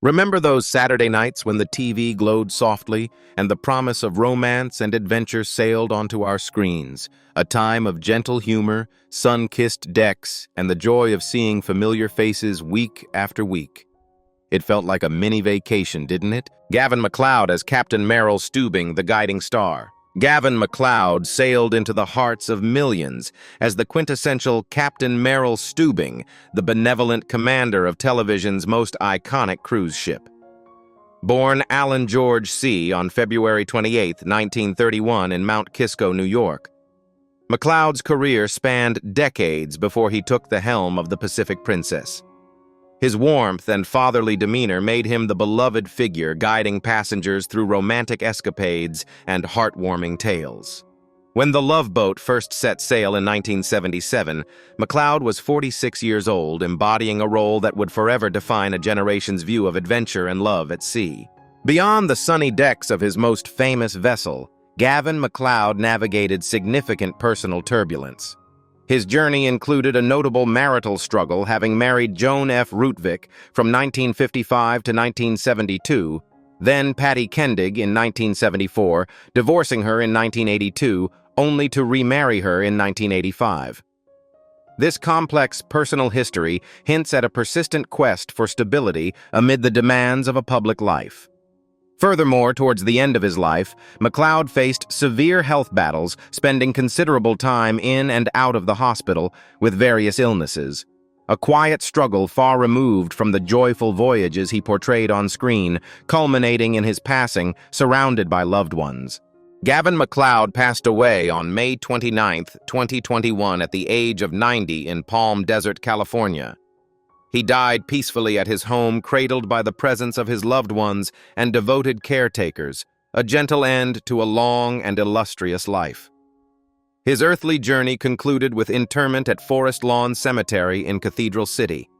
Remember those Saturday nights when the TV glowed softly and the promise of romance and adventure sailed onto our screens, a time of gentle humor, sun-kissed decks, and the joy of seeing familiar faces week after week? It felt like a mini vacation, didn't it? Gavin MacLeod as Captain Merrill Stubing, the guiding star. Gavin MacLeod sailed into the hearts of millions as the quintessential Captain Merrill Stubing, the benevolent commander of television's most iconic cruise ship. Born Alan George C. on February 28, 1931 in Mount Kisco, New York, MacLeod's career spanned decades before he took the helm of the Pacific Princess. His warmth and fatherly demeanor made him the beloved figure guiding passengers through romantic escapades and heartwarming tales. When the Love Boat first set sail in 1977, MacLeod was 46 years old, embodying a role that would forever define a generation's view of adventure and love at sea. Beyond the sunny decks of his most famous vessel, Gavin MacLeod navigated significant personal turbulence. His journey included a notable marital struggle, having married Joan F. Rootvik from 1955 to 1972, then Patty Kendig in 1974, divorcing her in 1982, only to remarry her in 1985. This complex personal history hints at a persistent quest for stability amid the demands of a public life. Furthermore, towards the end of his life, MacLeod faced severe health battles, spending considerable time in and out of the hospital with various illnesses. A quiet struggle far removed from the joyful voyages he portrayed on screen, culminating in his passing, surrounded by loved ones. Gavin MacLeod passed away on May 29, 2021 at the age of 90 in Palm Desert, California. He died peacefully at his home, cradled by the presence of his loved ones and devoted caretakers, a gentle end to a long and illustrious life. His earthly journey concluded with interment at Forest Lawn Cemetery in Cathedral City.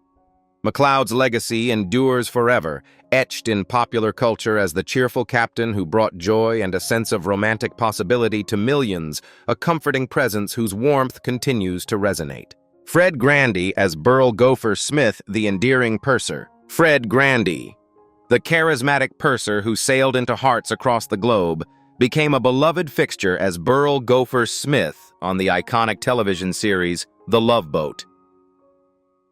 MacLeod's legacy endures forever, etched in popular culture as the cheerful captain who brought joy and a sense of romantic possibility to millions, a comforting presence whose warmth continues to resonate. Fred Grandy as Burl Gopher Smith, the endearing purser. Fred Grandy, the charismatic purser who sailed into hearts across the globe, became a beloved fixture as Burl Gopher Smith on the iconic television series The Love Boat.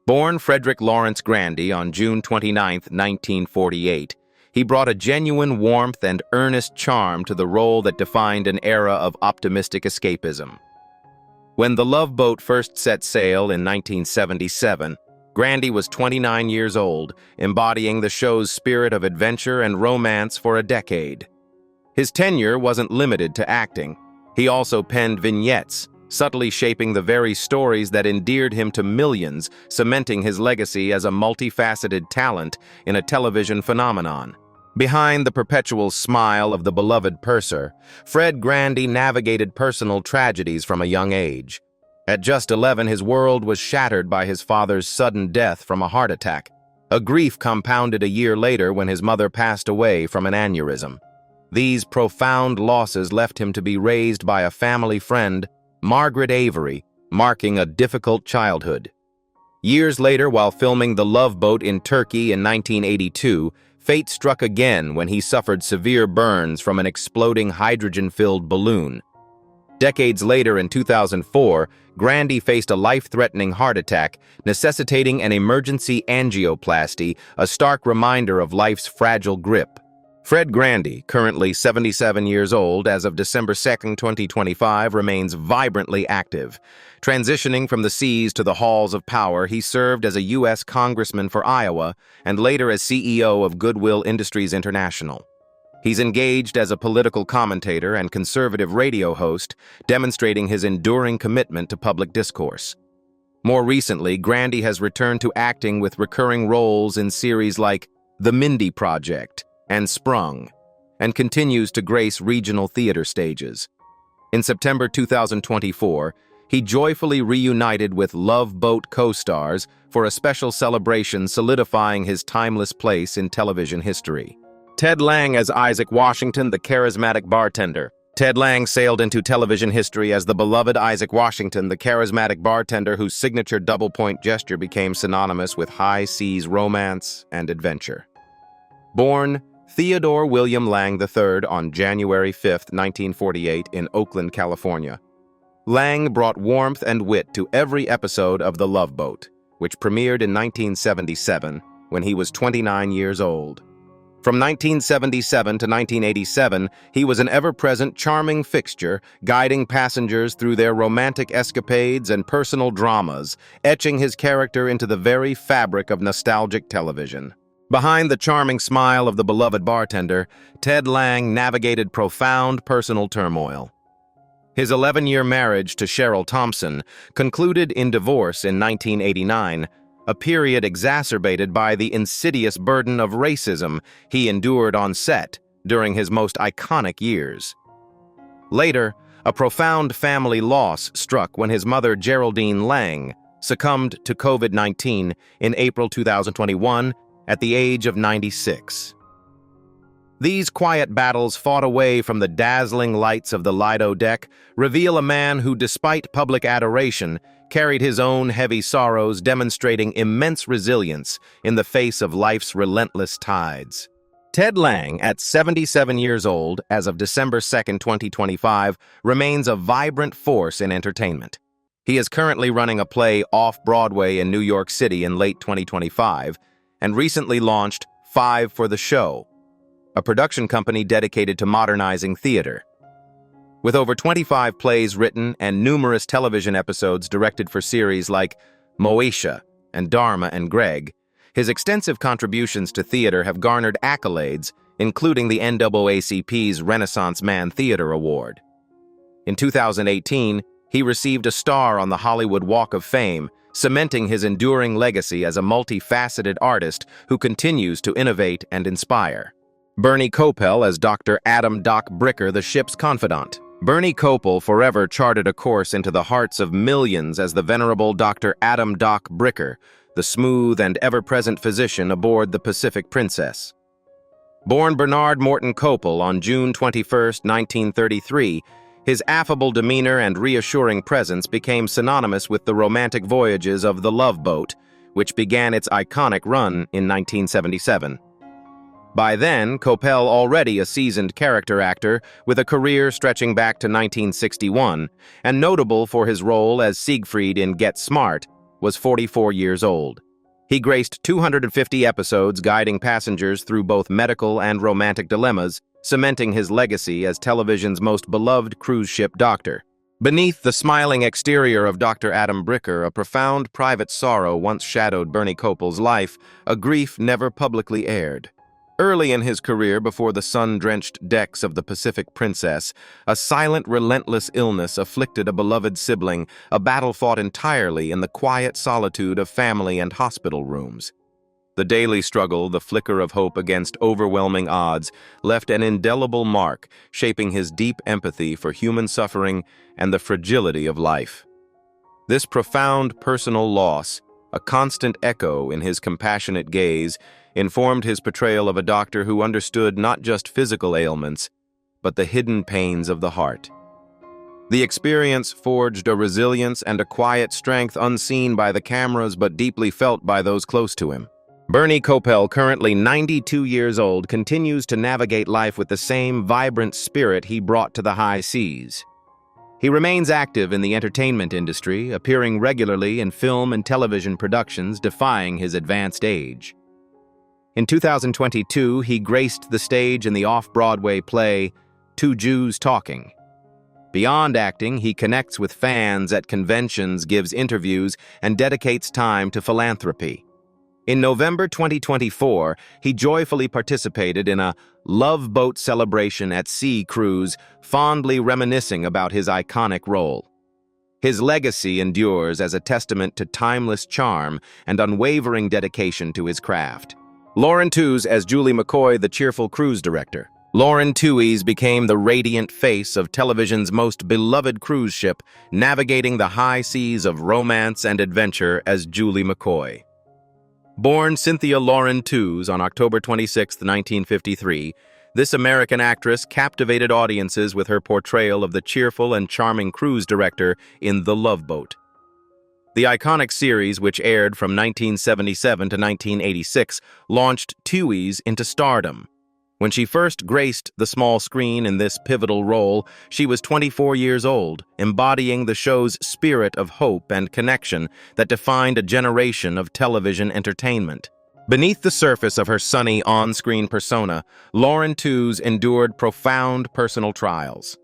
Born Frederick Lawrence Grandy on June 29, 1948, he brought a genuine warmth and earnest charm to the role that defined an era of optimistic escapism. When the Love Boat first set sail in 1977, Grandy was 29 years old, embodying the show's spirit of adventure and romance for a decade. His tenure wasn't limited to acting. He also penned vignettes, subtly shaping the very stories that endeared him to millions, cementing his legacy as a multifaceted talent in a television phenomenon. Behind the perpetual smile of the beloved purser, Fred Grandy navigated personal tragedies from a young age. At just 11, his world was shattered by his father's sudden death from a heart attack, a grief compounded a year later when his mother passed away from an aneurysm. These profound losses left him to be raised by a family friend, Margaret Avery, marking a difficult childhood. Years later, while filming The Love Boat in Turkey in 1982, fate struck again when he suffered severe burns from an exploding hydrogen-filled balloon. Decades later, in 2004, Grandy faced a life-threatening heart attack, necessitating an emergency angioplasty, a stark reminder of life's fragile grip. Fred Grandy, currently 77 years old as of December 2, 2025, remains vibrantly active. Transitioning from the seas to the halls of power, he served as a U.S. congressman for Iowa and later as CEO of Goodwill Industries International. He's engaged as a political commentator and conservative radio host, demonstrating his enduring commitment to public discourse. More recently, Grandy has returned to acting with recurring roles in series like The Mindy Project and Sprung, and continues to grace regional theater stages. In September 2024, he joyfully reunited with Love Boat co-stars for a special celebration solidifying his timeless place in television history. Ted Lange as Isaac Washington, the charismatic bartender. Ted Lange sailed into television history as the beloved Isaac Washington, the charismatic bartender whose signature double-point gesture became synonymous with high seas romance and adventure. Born Theodore William Lange III on January 5, 1948 in Oakland, California. Lange brought warmth and wit to every episode of The Love Boat, which premiered in 1977 when he was 29 years old. From 1977 to 1987, he was an ever-present charming fixture, guiding passengers through their romantic escapades and personal dramas, etching his character into the very fabric of nostalgic television. Behind the charming smile of the beloved bartender, Ted Lange navigated profound personal turmoil. His 11-year marriage to Cheryl Thompson concluded in divorce in 1989, a period exacerbated by the insidious burden of racism he endured on set during his most iconic years. Later, a profound family loss struck when his mother, Geraldine Lange, succumbed to COVID-19 in April 2021 at the age of 96. These quiet battles fought away from the dazzling lights of the Lido deck reveal a man who, despite public adoration, carried his own heavy sorrows, demonstrating immense resilience in the face of life's relentless tides. Ted Lange, at 77 years old, as of December 2, 2025, remains a vibrant force in entertainment. He is currently running a play off-Broadway in New York City in late 2025, and recently launched Five for the Show, a production company dedicated to modernizing theater. With over 25 plays written and numerous television episodes directed for series like Moesha and Dharma and Greg, his extensive contributions to theater have garnered accolades, including the NAACP's Renaissance Man Theater Award. In 2018, he received a star on the Hollywood Walk of Fame, cementing his enduring legacy as a multifaceted artist who continues to innovate and inspire. Bernie Kopell as Dr. Adam Doc Bricker, the ship's confidant. Bernie Kopell forever charted a course into the hearts of millions as the venerable Dr. Adam Doc Bricker, the smooth and ever-present physician aboard the Pacific Princess. Born Bernard Morton Kopell on June 21, 1933, his affable demeanor and reassuring presence became synonymous with the romantic voyages of The Love Boat, which began its iconic run in 1977. By then, Kopell, already a seasoned character actor with a career stretching back to 1961, and notable for his role as Siegfried in Get Smart, was 44 years old. He graced 250 episodes guiding passengers through both medical and romantic dilemmas, cementing his legacy as television's most beloved cruise ship doctor. Beneath the smiling exterior of Dr. Adam Bricker, a profound private sorrow once shadowed Bernie Kopell's life, a grief never publicly aired. Early in his career, before the sun-drenched decks of the Pacific Princess, a silent, relentless illness afflicted a beloved sibling, a battle fought entirely in the quiet solitude of family and hospital rooms. The daily struggle, the flicker of hope against overwhelming odds, left an indelible mark, shaping his deep empathy for human suffering and the fragility of life. This profound personal loss, a constant echo in his compassionate gaze, informed his portrayal of a doctor who understood not just physical ailments, but the hidden pains of the heart. The experience forged a resilience and a quiet strength unseen by the cameras but deeply felt by those close to him. Bernie Kopell, currently 92 years old, continues to navigate life with the same vibrant spirit he brought to the high seas. He remains active in the entertainment industry, appearing regularly in film and television productions defying his advanced age. In 2022, he graced the stage in the off-Broadway play Two Jews Talking. Beyond acting, he connects with fans at conventions, gives interviews, and dedicates time to philanthropy. In November 2024, he joyfully participated in a Love Boat celebration at sea cruise, fondly reminiscing about his iconic role. His legacy endures as a testament to timeless charm and unwavering dedication to his craft. Lauren Tewes as Julie McCoy, the cheerful cruise director. Lauren Tewes became the radiant face of television's most beloved cruise ship, navigating the high seas of romance and adventure as Julie McCoy. Born Cynthia Lauren Tewes on October 26, 1953, this American actress captivated audiences with her portrayal of the cheerful and charming cruise director in The Love Boat. The iconic series, which aired from 1977 to 1986, launched Tewes into stardom. When she first graced the small screen in this pivotal role, she was 24 years old, embodying the show's spirit of hope and connection that defined a generation of television entertainment. Beneath the surface of her sunny on-screen persona, Lauren Tewes endured profound personal trials.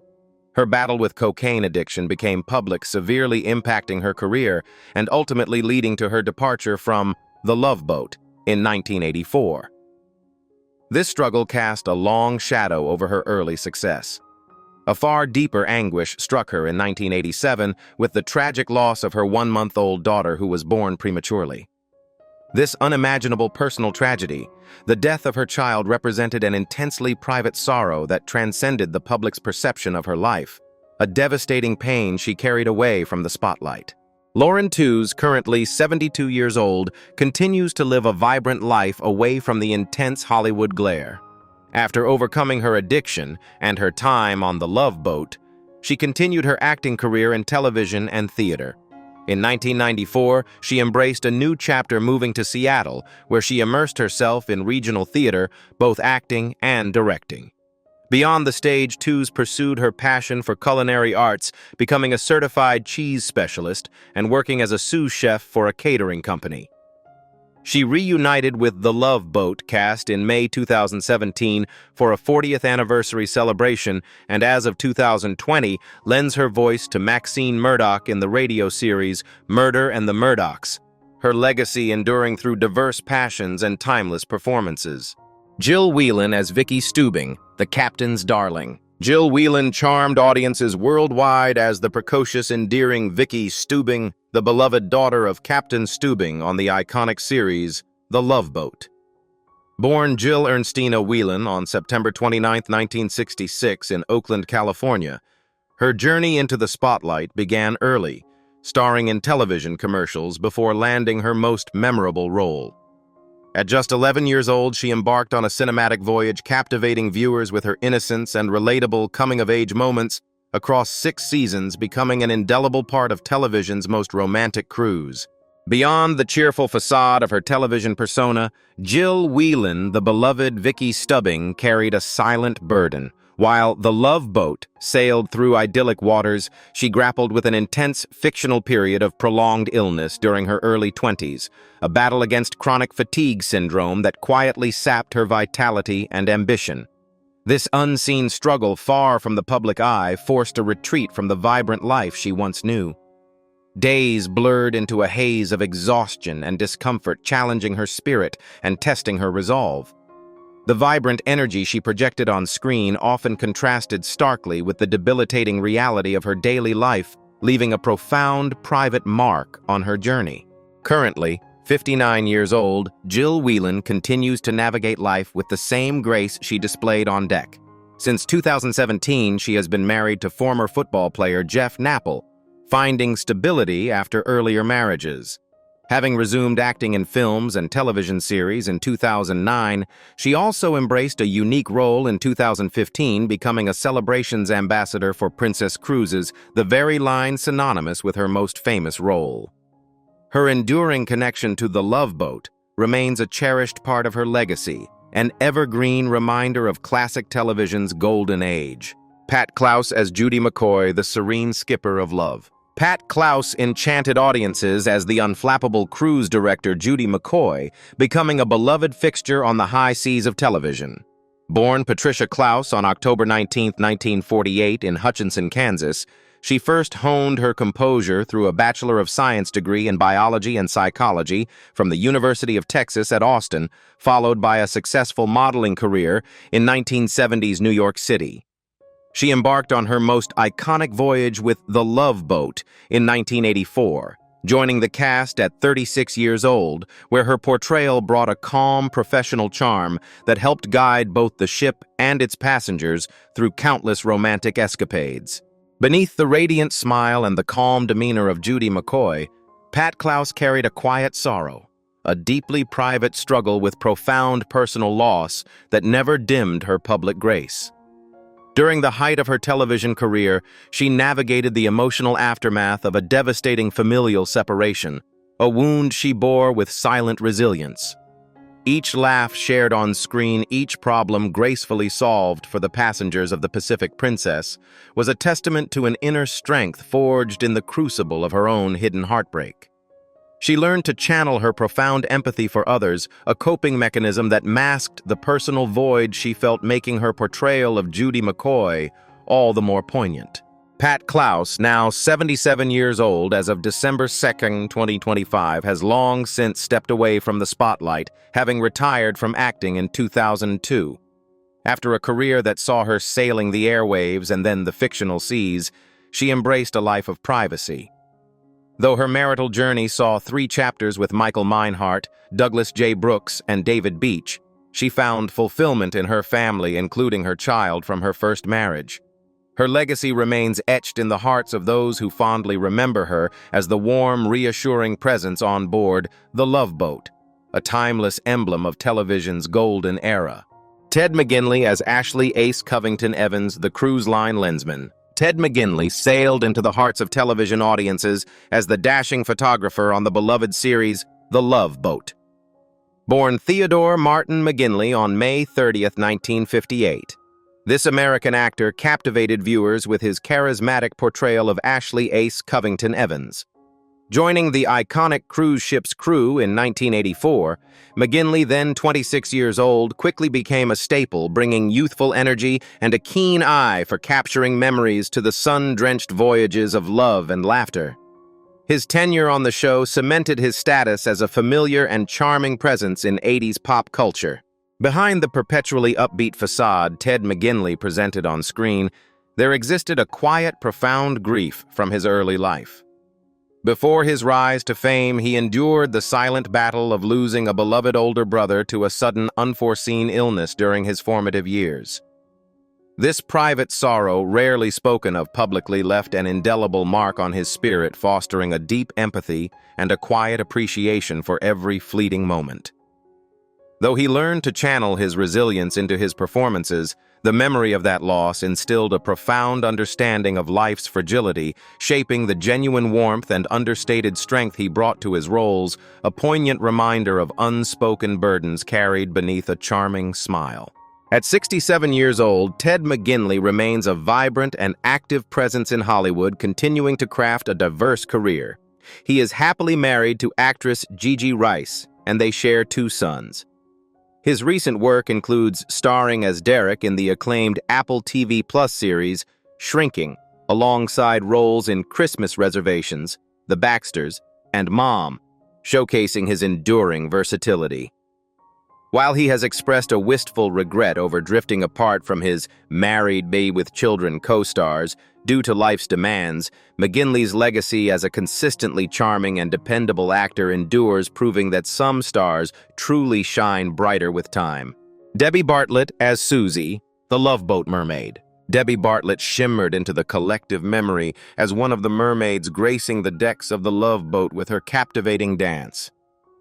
Her battle with cocaine addiction became public, severely impacting her career and ultimately leading to her departure from The Love Boat in 1984. This struggle cast a long shadow over her early success. A far deeper anguish struck her in 1987 with the tragic loss of her one-month-old daughter who was born prematurely. This unimaginable personal tragedy, the death of her child, represented an intensely private sorrow that transcended the public's perception of her life, a devastating pain she carried away from the spotlight. Lauren Tewes, currently 72 years old, continues to live a vibrant life away from the intense Hollywood glare. After overcoming her addiction and her time on The Love Boat, she continued her acting career in television and theater. In 1994, she embraced a new chapter, moving to Seattle, where she immersed herself in regional theater, both acting and directing. Beyond the stage, Tewes pursued her passion for culinary arts, becoming a certified cheese specialist and working as a sous chef for a catering company. She reunited with The Love Boat cast in May 2017 for a 40th anniversary celebration, and as of 2020, lends her voice to Maxine Murdoch in the radio series Murder and the Murdochs, her legacy enduring through diverse passions and timeless performances. Jill Whelan as Vicki Stubing, the captain's darling. Jill Whelan charmed audiences worldwide as the precocious, endearing Vicki Stubing, the beloved daughter of Captain Stubing on the iconic series The Love Boat. Born Jill Ernestina Whelan on September 29, 1966 in Oakland, California, her journey into the spotlight began early, starring in television commercials before landing her most memorable role. At just 11 years old, she embarked on a cinematic voyage, captivating viewers with her innocence and relatable coming-of-age moments across 6 seasons, becoming an indelible part of television's most romantic cruise. Beyond the cheerful facade of her television persona, Jill Whelan, the beloved Vicki Stubing, carried a silent burden. While The Love Boat sailed through idyllic waters, she grappled with an intense fictional period of prolonged illness during her early 20s, a battle against chronic fatigue syndrome that quietly sapped her vitality and ambition. This unseen struggle, far from the public eye, forced a retreat from the vibrant life she once knew. Days blurred into a haze of exhaustion and discomfort, challenging her spirit and testing her resolve. The vibrant energy she projected on screen often contrasted starkly with the debilitating reality of her daily life, leaving a profound private mark on her journey. Currently, 59 years old, Jill Whelan continues to navigate life with the same grace she displayed on deck. Since 2017, she has been married to former football player Jeff Napple, finding stability after earlier marriages. Having resumed acting in films and television series in 2009, she also embraced a unique role in 2015, becoming a celebrations ambassador for Princess Cruises, the very line synonymous with her most famous role. Her enduring connection to The Love Boat remains a cherished part of her legacy, an evergreen reminder of classic television's golden age. Pat Klous as Judy McCoy, the serene skipper of love. Pat Klous enchanted audiences as the unflappable cruise director Judy McCoy, becoming a beloved fixture on the high seas of television. Born Patricia Klous on October 19, 1948 in Hutchinson, Kansas, she first honed her composure through a Bachelor of Science degree in biology and psychology from the University of Texas at Austin, followed by a successful modeling career in 1970s New York City. She embarked on her most iconic voyage with The Love Boat in 1984, joining the cast at 36 years old, where her portrayal brought a calm, professional charm that helped guide both the ship and its passengers through countless romantic escapades. Beneath the radiant smile and the calm demeanor of Judy McCoy, Pat Klous carried a quiet sorrow, a deeply private struggle with profound personal loss that never dimmed her public grace. During the height of her television career, she navigated the emotional aftermath of a devastating familial separation, a wound she bore with silent resilience. Each laugh shared on screen, each problem gracefully solved for the passengers of the Pacific Princess, was a testament to an inner strength forged in the crucible of her own hidden heartbreak. She learned to channel her profound empathy for others, a coping mechanism that masked the personal void she felt, making her portrayal of Judy McCoy all the more poignant. Pat Klous, now 77 years old as of December 2, 2025, has long since stepped away from the spotlight, having retired from acting in 2002. After a career that saw her sailing the airwaves and then the fictional seas, she embraced a life of privacy. Though her marital journey saw 3 chapters with Michael Meinhardt, Douglas J. Brooks, and David Beach, she found fulfillment in her family, including her child from her first marriage. Her legacy remains etched in the hearts of those who fondly remember her as the warm, reassuring presence on board the Love Boat, a timeless emblem of television's golden era. Ted McGinley as Ashley Ace Covington Evans, the cruise line lensman. Ted McGinley sailed into the hearts of television audiences as the dashing photographer on the beloved series The Love Boat. Born Theodore Martin McGinley on May 30, 1958. This American actor captivated viewers with his charismatic portrayal of Ashley Ace Covington Evans. Joining the iconic cruise ship's crew in 1984, McGinley, then 26 years old, quickly became a staple, bringing youthful energy and a keen eye for capturing memories to the sun-drenched voyages of love and laughter. His tenure on the show cemented his status as a familiar and charming presence in 80s pop culture. Behind the perpetually upbeat facade Ted McGinley presented on screen, there existed a quiet, profound grief from his early life. Before his rise to fame, he endured the silent battle of losing a beloved older brother to a sudden, unforeseen illness during his formative years. This private sorrow, rarely spoken of publicly, left an indelible mark on his spirit, fostering a deep empathy and a quiet appreciation for every fleeting moment. Though he learned to channel his resilience into his performances, the memory of that loss instilled a profound understanding of life's fragility, shaping the genuine warmth and understated strength he brought to his roles, a poignant reminder of unspoken burdens carried beneath a charming smile. At 67 years old, Ted McGinley remains a vibrant and active presence in Hollywood, continuing to craft a diverse career. He is happily married to actress Gigi Rice, and they share 2 sons. His recent work includes starring as Derek in the acclaimed Apple TV Plus series Shrinking, alongside roles in Christmas Reservations, The Baxters, and Mom, showcasing his enduring versatility. While he has expressed a wistful regret over drifting apart from his married with children co-stars due to life's demands, McGinley's legacy as a consistently charming and dependable actor endures, proving that some stars truly shine brighter with time. Debbie Bartlett as Susie, the Love Boat Mermaid. Debbie Bartlett shimmered into the collective memory as one of the mermaids gracing the decks of the Love Boat with her captivating dance.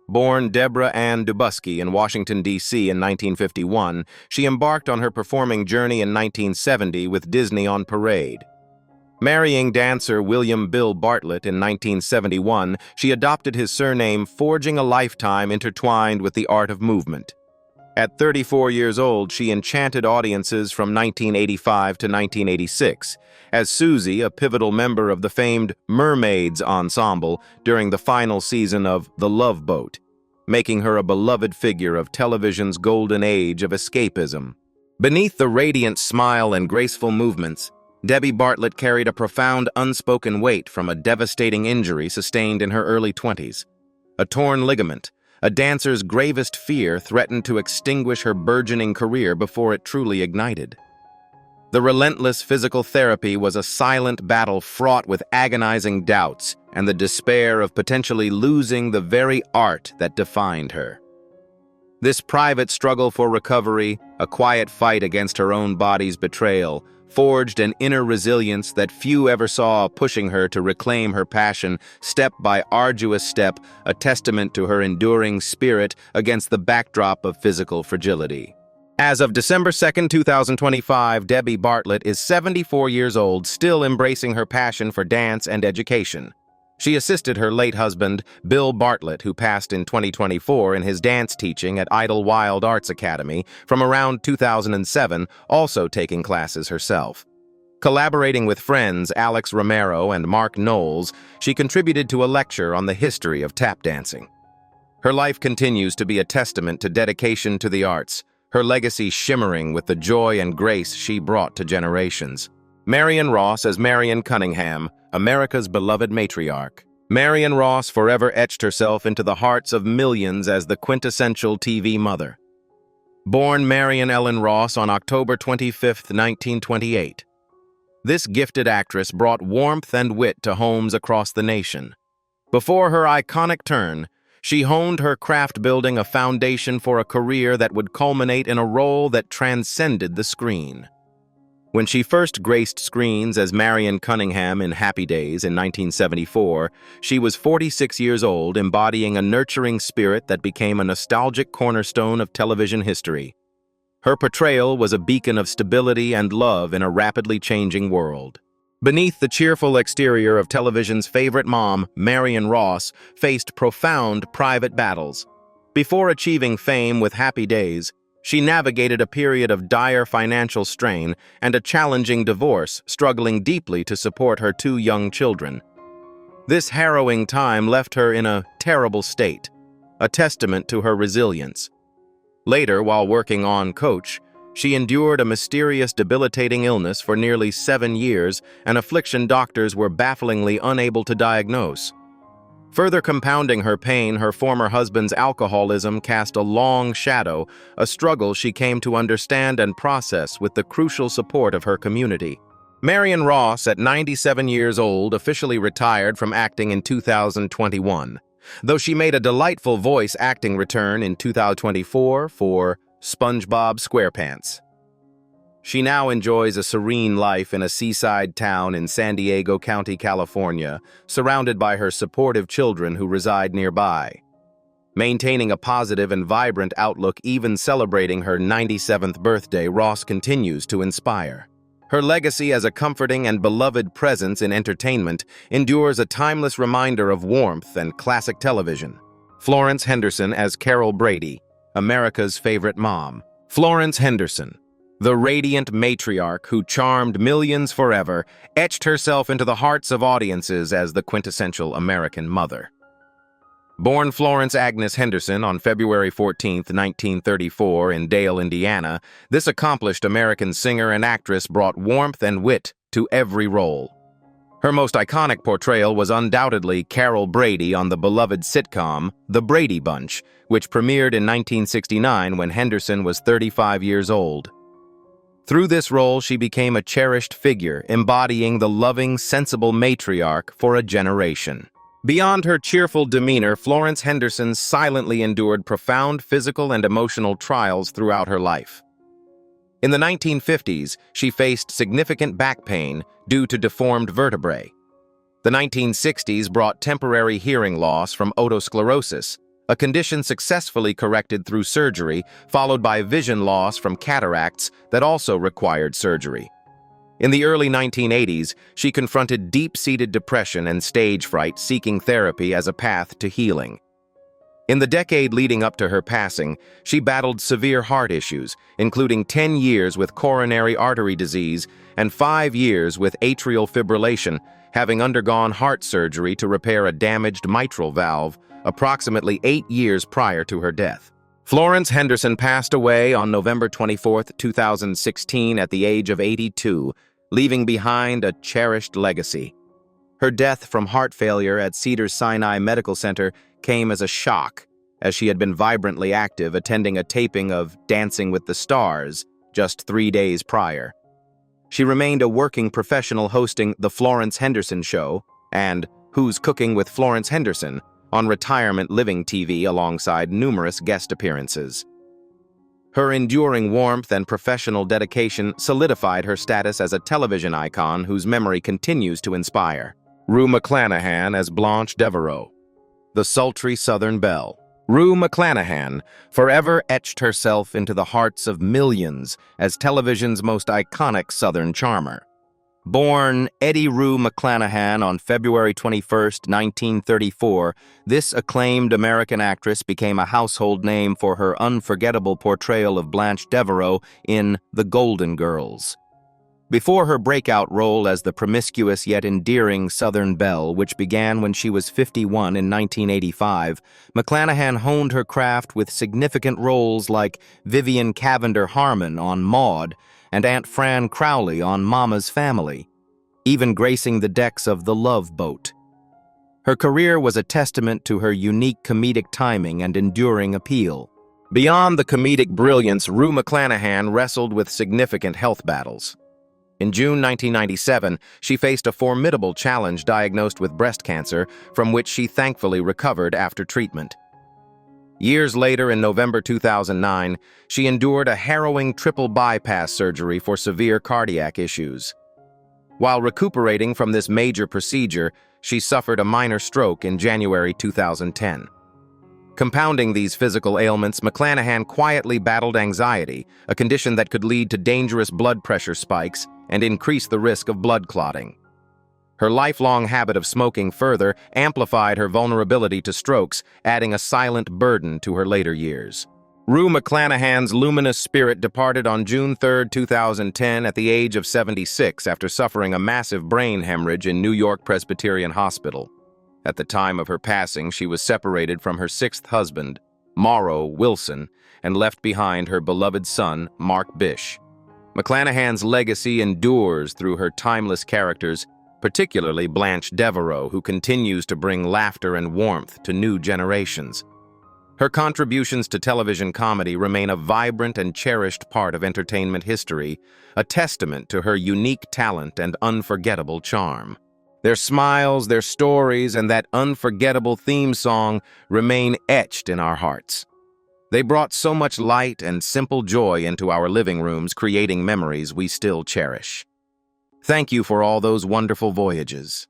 Born Deborah Ann Dubusky in Washington, D.C. in 1951, she embarked on her performing journey in 1970 with Disney on Parade. Marrying dancer William Bill Bartlett in 1971, she adopted his surname, forging a lifetime intertwined with the art of movement. At 34 years old, she enchanted audiences from 1985 to 1986, as Susie, a pivotal member of the famed Mermaids ensemble during the final season of The Love Boat, making her a beloved figure of television's golden age of escapism. Beneath the radiant smile and graceful movements, Debbie Bartlett carried a profound unspoken weight from a devastating injury sustained in her early 20s. A torn ligament, a dancer's gravest fear, threatened to extinguish her burgeoning career before it truly ignited. The relentless physical therapy was a silent battle fraught with agonizing doubts and the despair of potentially losing the very art that defined her. This private struggle for recovery, a quiet fight against her own body's betrayal, forged an inner resilience that few ever saw, pushing her to reclaim her passion step by arduous step, a testament to her enduring spirit against the backdrop of physical fragility. As of December 2, 2025, Debbie Bartlett is 74 years old, still embracing her passion for dance and education. She assisted her late husband, Bill Bartlett, who passed in 2024, in his dance teaching at Idlewild Arts Academy from around 2007, also taking classes herself. Collaborating with friends Alex Romero and Mark Knowles, she contributed to a lecture on the history of tap dancing. Her life continues to be a testament to dedication to the arts, her legacy shimmering with the joy and grace she brought to generations. Marion Ross as Marion Cunningham, America's beloved matriarch. Marion Ross forever etched herself into the hearts of millions as the quintessential TV mother. Born Marion Ellen Ross on October 25, 1928. This gifted actress brought warmth and wit to homes across the nation. Before her iconic turn, she honed her craft, building a foundation for a career that would culminate in a role that transcended the screen. When she first graced screens as Marion Cunningham in Happy Days in 1974, she was 46 years old, embodying a nurturing spirit that became a nostalgic cornerstone of television history. Her portrayal was a beacon of stability and love in a rapidly changing world. Beneath the cheerful exterior of television's favorite mom, Marion Ross faced profound private battles. Before achieving fame with Happy Days, she navigated a period of dire financial strain and a challenging divorce, struggling deeply to support her two young children. This harrowing time left her in a terrible state, a testament to her resilience. Later, while working on Coach, she endured a mysterious, debilitating illness for nearly 7 years, an affliction doctors were bafflingly unable to diagnose. Further compounding her pain, her former husband's alcoholism cast a long shadow, a struggle she came to understand and process with the crucial support of her community. Marion Ross, at 97 years old, officially retired from acting in 2021, though she made a delightful voice acting return in 2024 for SpongeBob SquarePants. She now enjoys a serene life in a seaside town in San Diego County, California, surrounded by her supportive children who reside nearby. Maintaining a positive and vibrant outlook, even celebrating her 97th birthday, Ross continues to inspire. Her legacy as a comforting and beloved presence in entertainment endures, a timeless reminder of warmth and classic television. Florence Henderson as Carol Brady, America's favorite mom. Florence Henderson, the radiant matriarch who charmed millions forever, etched herself into the hearts of audiences as the quintessential American mother. Born Florence Agnes Henderson on February 14, 1934, in Dale, Indiana, this accomplished American singer and actress brought warmth and wit to every role. Her most iconic portrayal was undoubtedly Carol Brady on the beloved sitcom The Brady Bunch, which premiered in 1969 when Henderson was 35 years old. Through this role, she became a cherished figure, embodying the loving, sensible matriarch for a generation. Beyond her cheerful demeanor, Florence Henderson silently endured profound physical and emotional trials throughout her life. In the 1950s, she faced significant back pain due to deformed vertebrae. The 1960s brought temporary hearing loss from otosclerosis, a condition successfully corrected through surgery, followed by vision loss from cataracts that also required surgery. In the early 1980s, she confronted deep-seated depression and stage fright, seeking therapy as a path to healing. In the decade leading up to her passing, she battled severe heart issues, including 10 years with coronary artery disease and 5 years with atrial fibrillation, having undergone heart surgery to repair a damaged mitral valve approximately 8 years prior to her death. Florence Henderson passed away on November 24, 2016, at the age of 82, leaving behind a cherished legacy. Her death from heart failure at Cedars-Sinai Medical Center came as a shock, as she had been vibrantly active attending a taping of Dancing with the Stars just 3 days prior. She remained a working professional, hosting The Florence Henderson Show and Who's Cooking with Florence Henderson on Retirement Living TV, alongside numerous guest appearances. Her enduring warmth and professional dedication solidified her status as a television icon whose memory continues to inspire. Rue McClanahan as Blanche Devereaux, the sultry Southern belle. Rue McClanahan forever etched herself into the hearts of millions as television's most iconic Southern charmer. Born Eddie Rue McClanahan on February 21, 1934, this acclaimed American actress became a household name for her unforgettable portrayal of Blanche Devereaux in The Golden Girls. Before her breakout role as the promiscuous yet endearing Southern belle, which began when she was 51 in 1985, McClanahan honed her craft with significant roles like Vivian Cavender Harmon on Maude and Aunt Fran Crowley on Mama's Family, even gracing the decks of The Love Boat. Her career was a testament to her unique comedic timing and enduring appeal. Beyond the comedic brilliance, Rue McClanahan wrestled with significant health battles. In June 1997, she faced a formidable challenge diagnosed with breast cancer, from which she thankfully recovered after treatment. Years later, in November 2009, she endured a harrowing triple bypass surgery for severe cardiac issues. While recuperating from this major procedure, she suffered a minor stroke in January 2010. Compounding these physical ailments, McClanahan quietly battled anxiety, a condition that could lead to dangerous blood pressure spikes and increase the risk of blood clotting. Her lifelong habit of smoking further amplified her vulnerability to strokes, adding a silent burden to her later years. Rue McClanahan's luminous spirit departed on June 3, 2010 at the age of 76 after suffering a massive brain hemorrhage in New York Presbyterian Hospital. At the time of her passing, she was separated from her sixth husband, Morrow Wilson, and left behind her beloved son, Mark Bish. McClanahan's legacy endures through her timeless characters, particularly Blanche Devereaux, who continues to bring laughter and warmth to new generations. Her contributions to television comedy remain a vibrant and cherished part of entertainment history, a testament to her unique talent and unforgettable charm. Their smiles, their stories, and that unforgettable theme song remain etched in our hearts. They brought so much light and simple joy into our living rooms, creating memories we still cherish. Thank you for all those wonderful voyages.